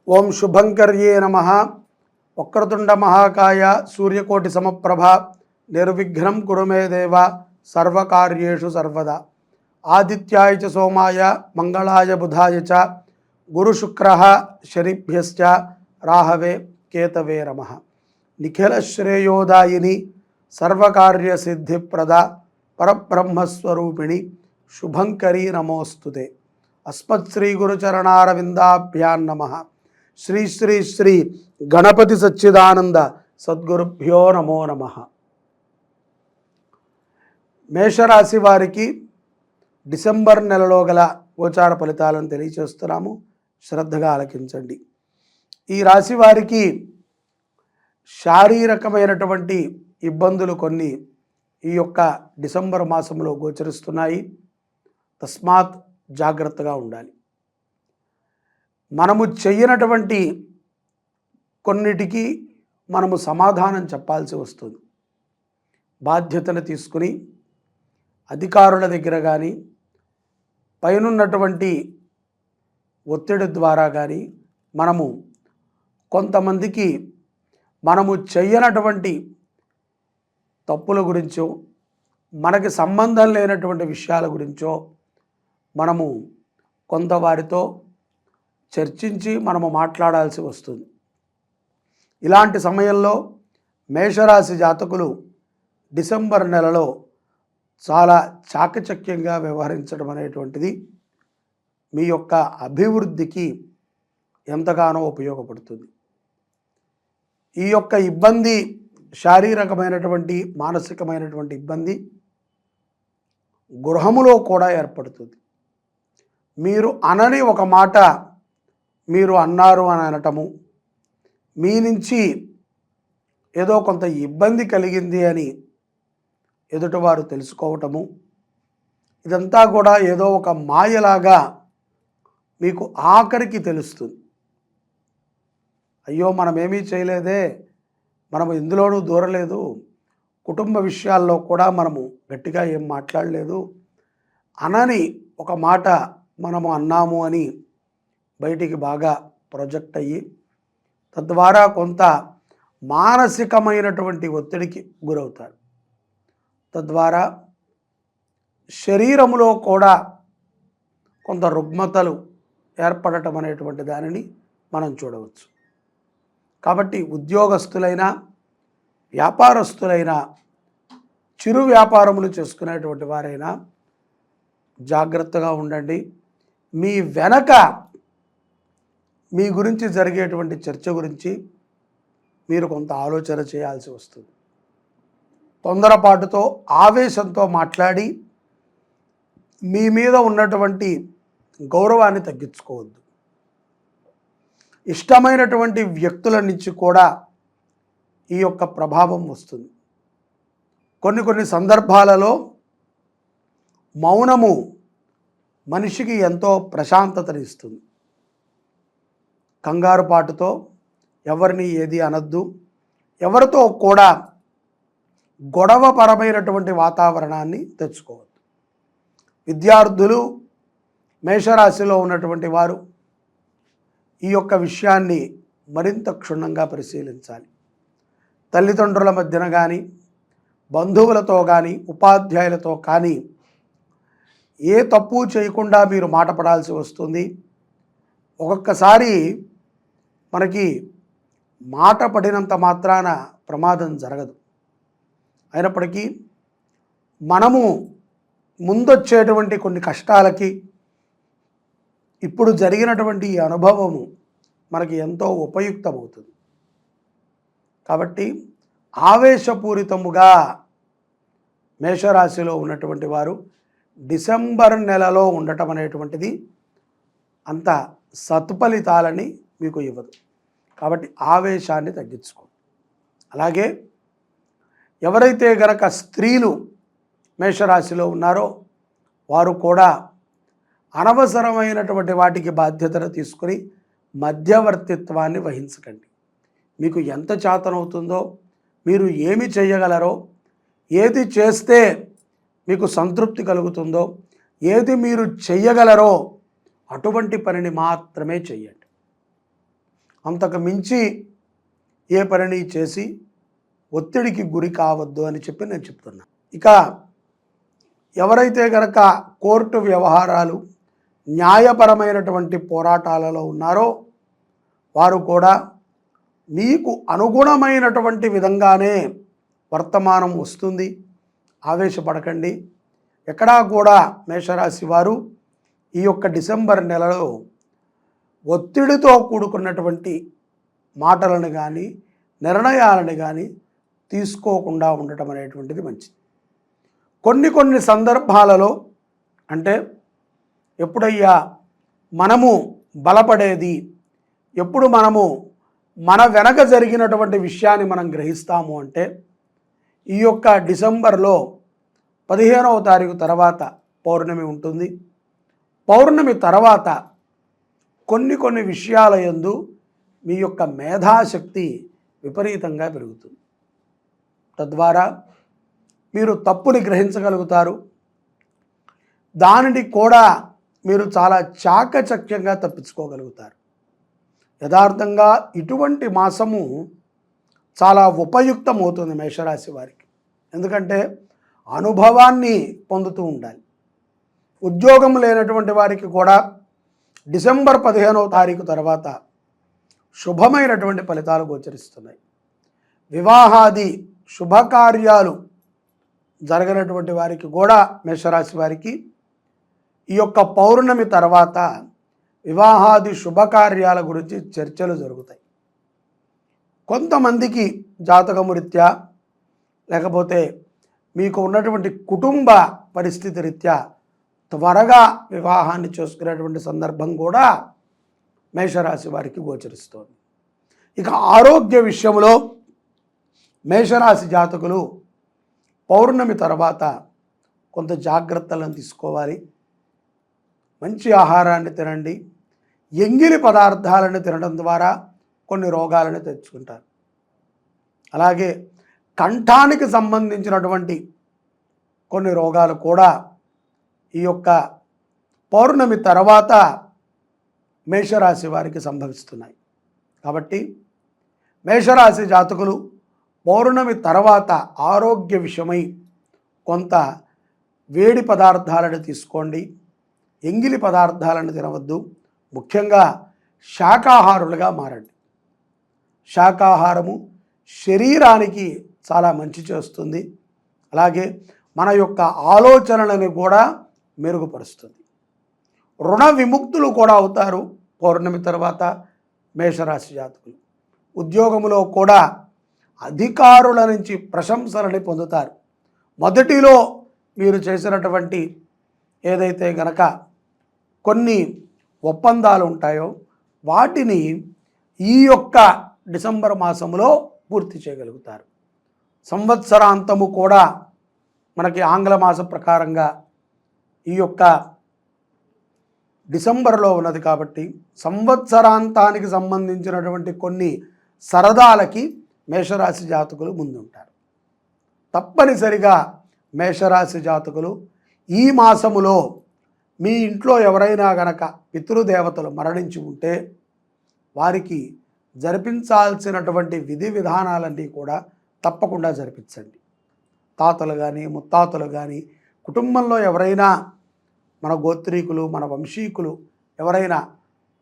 ఓం శుభంకర్యే నమః. వక్రతుండ మహాకాయ సూర్యకోటి సమప్రభ నిర్విఘ్నం కురు మే దేవ సర్వకార్యేషు సర్వదా. ఆదిత్యాయ చ సోమాయ మంగళాయ బుధాయ చ గురుశుక్రః శనిభ్యశ్చ రాహవే కేతవే నమః. నిఖిల శ్రేయోదాయిని సర్వకార్య సిద్ధిప్రద పరబ్రహ్మస్వరూపిణి శుభంకరీ నమోస్తుతే. అస్మత్ శ్రీ గురుచరణారవిందాభ్యాం నమః. శ్రీ శ్రీ శ్రీ గణపతి సచ్చిదానంద సద్గురుభ్యో నమో నమః. మేషరాశి వారికి డిసెంబర్ నెలలో గల గోచార ఫలితాలను తెలియచేస్తున్నాము, శ్రద్ధగా ఆలకించండి. ఈ రాశి వారికి శారీరకమైనటువంటి ఇబ్బందులు కొన్ని ఈ యొక్క డిసెంబర్ మాసంలో గోచరిస్తున్నాయి. తస్మాత్ జాగ్రత్తగా ఉండాలి. మనము చెయ్యనటువంటి కొన్నిటికి మనము సమాధానం చెప్పాల్సి వస్తుంది. బాధ్యతలు తీసుకుని అధికారుల దగ్గర కానీ పైనున్నటువంటి ఒత్తిడి ద్వారా కానీ మనము కొంతమందికి మనము చెయ్యనటువంటి తప్పుల గురించో మనకి సంబంధం లేనటువంటి విషయాల గురించో మనము కొంత వారితో చర్చించి మనము మాట్లాడాల్సి వస్తుంది. ఇలాంటి సమయంలో మేషరాశి జాతకులు డిసెంబర్ నెలలో చాలా చాకచక్యంగా వ్యవహరించడం అనేటువంటిది మీ యొక్క అభివృద్ధికి ఎంతగానో ఉపయోగపడుతుంది. ఈ యొక్క ఇబ్బంది శారీరకమైనటువంటి మానసికమైనటువంటి ఇబ్బంది గృహములో కూడా ఏర్పడుతుంది. మీరు అనని ఒక మాట మీరు అన్నారు అని అనటము, మీ నుంచి ఏదో కొంత ఇబ్బంది కలిగింది అని ఎదుటివారు తెలుసుకోవటము, ఇదంతా కూడా ఏదో ఒక మాయలాగా మీకు ఆఖరికి తెలుస్తుంది. అయ్యో మనమేమీ చేయలేదే, మనము ఇందులోనూ దూరలేదు, కుటుంబ విషయాల్లో కూడా మనము గట్టిగా ఏం మాట్లాడలేదు, అనని ఒక మాట మనము అన్నాము అని బయటికి బాగా ప్రొజెక్ట్ అయ్యి తద్వారా కొంత మానసికమైనటువంటి ఒత్తిడికి గురవుతారు. తద్వారా శరీరములో కూడా కొంత రుగ్మతలు ఏర్పడటం అనేటువంటి దానిని మనం చూడవచ్చు. కాబట్టి ఉద్యోగస్తులైనా వ్యాపారస్తులైనా చిరు వ్యాపారములు చేసుకునేటువంటి వారైనా జాగ్రత్తగా ఉండండి. మీ వెనక మీ గురించి జరిగేటువంటి చర్చ గురించి మీరు కొంత ఆలోచన చేయాల్సి వస్తుంది. తొందరపాటుతో ఆవేశంతో మాట్లాడి మీ మీద ఉన్నటువంటి గౌరవాన్ని తగ్గించుకోవద్దు. ఇష్టమైనటువంటి వ్యక్తుల నుంచి కూడా ఈ యొక్క ప్రభావం వస్తుంది. కొన్ని సందర్భాలలో మౌనము మనిషికి ఎంతో ప్రశాంతతనిస్తుంది. కంగారుపాటుతో ఎవరిని ఏది అనద్దు, ఎవరితో కూడా గొడవపరమైనటువంటి వాతావరణాన్ని తెచ్చుకోవద్దు. విద్యార్థులు మేషరాశిలో ఉన్నటువంటి వారు ఈ యొక్క విషయాన్ని మరింత క్షుణ్ణంగా పరిశీలించాలి. తల్లిదండ్రుల మధ్యన కానీ బంధువులతో కానీ ఉపాధ్యాయులతో కానీ ఏ తప్పు చేయకుండా మీరు మాట పడాల్సి వస్తుంది. ఒక్కొక్కసారి మనకి మాట పడినంత మాత్రాన ప్రమాదం జరగదు. అయినప్పటికీ మనము ముందొచ్చేటువంటి కొన్ని కష్టాలకి ఇప్పుడు జరిగినటువంటి ఈ అనుభవము మనకి ఎంతో ఉపయుక్తమవుతుంది. కాబట్టి ఆవేశపూరితముగా మేషరాశిలో ఉన్నటువంటి వారు డిసెంబర్ నెలలో ఉండటం అనేటువంటిది అంత సత్ఫలితాలని మీకు ఇవ్వదు. కాబట్టి ఆవేశాన్ని తగ్గించుకోండి. అలాగే ఎవరైతే గనక స్త్రీలు మేషరాశిలో ఉన్నారో వారు కూడా అనవసరమైనటువంటి వాటికి బాధ్యతను తీసుకుని మధ్యవర్తిత్వాన్ని వహించకండి. మీకు ఎంత చేతనవుతుందో, మీరు ఏమి చేయగలరో, ఏది చేస్తే మీకు సంతృప్తి కలుగుతుందో, ఏది మీరు చెయ్యగలరో అటువంటి పనిని మాత్రమే చెయ్యండి. అంతకు మించి ఏ పనిని చేసి ఒత్తిడికి గురి కావద్దు అని చెప్పి నేను చెప్తున్నా. ఇక ఎవరైతే కనుక కోర్టు వ్యవహారాలు, న్యాయపరమైనటువంటి పోరాటాలలో ఉన్నారో వారు కూడా మీకు అనుగుణమైనటువంటి విధంగానే వర్తమానం వస్తుంది. ఆవేశపడకండి. ఎక్కడా కూడా మేషరాశి వారు ఈ యొక్క డిసెంబర్ నెలలో ఒత్తిడితో కూడుకున్నటువంటి మాటలను కానీ నిర్ణయాలను కానీ తీసుకోకుండా ఉండటం అనేటువంటిది మంచిది. కొన్ని సందర్భాలలో అంటే ఎప్పుడయ్యా మనము బలపడేది, ఎప్పుడు మనము మన వెనక జరిగినటువంటి విషయాన్ని మనం గ్రహిస్తాము అంటే ఈ యొక్క డిసెంబర్లో 15వ తారీఖు తర్వాత పౌర్ణమి ఉంటుంది. పౌర్ణమి తర్వాత కొన్ని విషయాల యందు మీ యొక్క మేధాశక్తి విపరీతంగా పెరుగుతుంది. తద్వారా మీరు తప్పుని గ్రహించగలుగుతారు. దానిని కూడా మీరు చాలా చాకచక్యంగా తప్పించుకోగలుగుతారు. యథార్థంగా ఇటువంటి మాసము చాలా ఉపయుక్తమవుతుంది మేషరాశి వారికి. ఎందుకంటే అనుభవాన్ని పొందుతూ ఉండాలి. ఉద్యోగం లేనటువంటి వారికి కూడా డిసెంబర్ 15వ తారీఖు తర్వాత శుభమైనటువంటి ఫలితాలు గోచరిస్తున్నాయి. వివాహాది శుభకార్యాలు జరగనటువంటి వారికి కూడా మేషరాశి వారికి ఈ యొక్క పౌర్ణమి తర్వాత వివాహాది శుభకార్యాల గురించి చర్చలు జరుగుతాయి. కొంతమందికి జాతకము రీత్యా లేకపోతే మీకు ఉన్నటువంటి కుటుంబ పరిస్థితి రీత్యా త్వరగా వివాహాన్ని చేసుకునేటువంటి సందర్భం కూడా మేషరాశి వారికి గోచరిస్తోంది. ఇక ఆరోగ్య విషయంలో మేషరాశి జాతకులు పౌర్ణమి తర్వాత కొంత జాగ్రత్తలను తీసుకోవాలి. మంచి ఆహారాన్ని తినండి. ఎంగిలి పదార్థాలను తినడం ద్వారా కొన్ని రోగాలను తెచ్చుకుంటారు. అలాగే కంఠానికి సంబంధించినటువంటి కొన్ని రోగాలు కూడా ఈ యొక్క పౌర్ణమి తర్వాత మేషరాశి వారికి సంభవిస్తున్నాయి. కాబట్టి మేషరాశి జాతకులు పౌర్ణమి తర్వాత ఆరోగ్య విషయమై కొంత వేడి పదార్థాలను తీసుకోండి. ఎంగిలి పదార్థాలను తినవద్దు. ముఖ్యంగా శాకాహారులుగా మారండి. శాకాహారము శరీరానికి చాలా మంచి చేస్తుంది. అలాగే మన యొక్క ఆలోచనలను కూడా మెరుగుపరుస్తుంది. రుణ విముక్తులు కూడా అవుతారు పౌర్ణమి తర్వాత మేషరాశి జాతకులు. ఉద్యోగంలో కూడా అధికారుల నుంచి ప్రశంసలని పొందుతారు. మొదటిలో మీరు చేసినటువంటి ఏదైతే గనక కొన్ని ఒప్పందాలు ఉంటాయో వాటిని ఈ యొక్క డిసెంబర్ మాసంలో పూర్తి చేయగలుగుతారు. సంవత్సరాంతము కూడా మనకి ఆంగ్ల మాస ప్రకారంగా ఈ యొక్క డిసెంబర్లో ఉన్నది కాబట్టి సంవత్సరాంతానికి సంబంధించినటువంటి కొన్ని సరదాలకి మేషరాశి జాతకులు ముందుంటారు. తప్పనిసరిగా మేషరాశి జాతకులు ఈ మాసములో మీ ఇంట్లో ఎవరైనా గనక పితృదేవతలు మరణించి ఉంటే వారికి జరిపించాల్సినటువంటి విధి విధానాలన్నీ కూడా తప్పకుండా జరిపించండి. తాతలు కానీ ముత్తాతలు కానీ కుటుంబంలో ఎవరైనా మన గోత్రీకులు మన వంశీకులు ఎవరైనా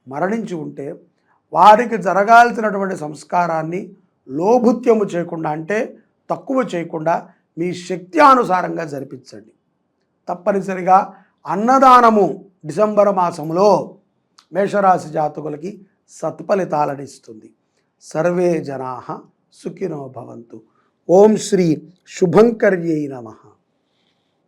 మరణించి ఉంటే వారికి జరగాల్సినటువంటి సంస్కారాన్ని లోభుత్యము చేయకుండా అంటే తక్కువ చేయకుండా మీ శక్త్యానుసారంగా జరిపించండి. తప్పనిసరిగా అన్నదానము డిసెంబర్ మాసంలో మేషరాశి జాతకులకి సత్ఫలితాలను ఇస్తుంది. సర్వే జనాః సుఖినో భవంతు. ఓం శ్రీ శుభంకర్యై నమః.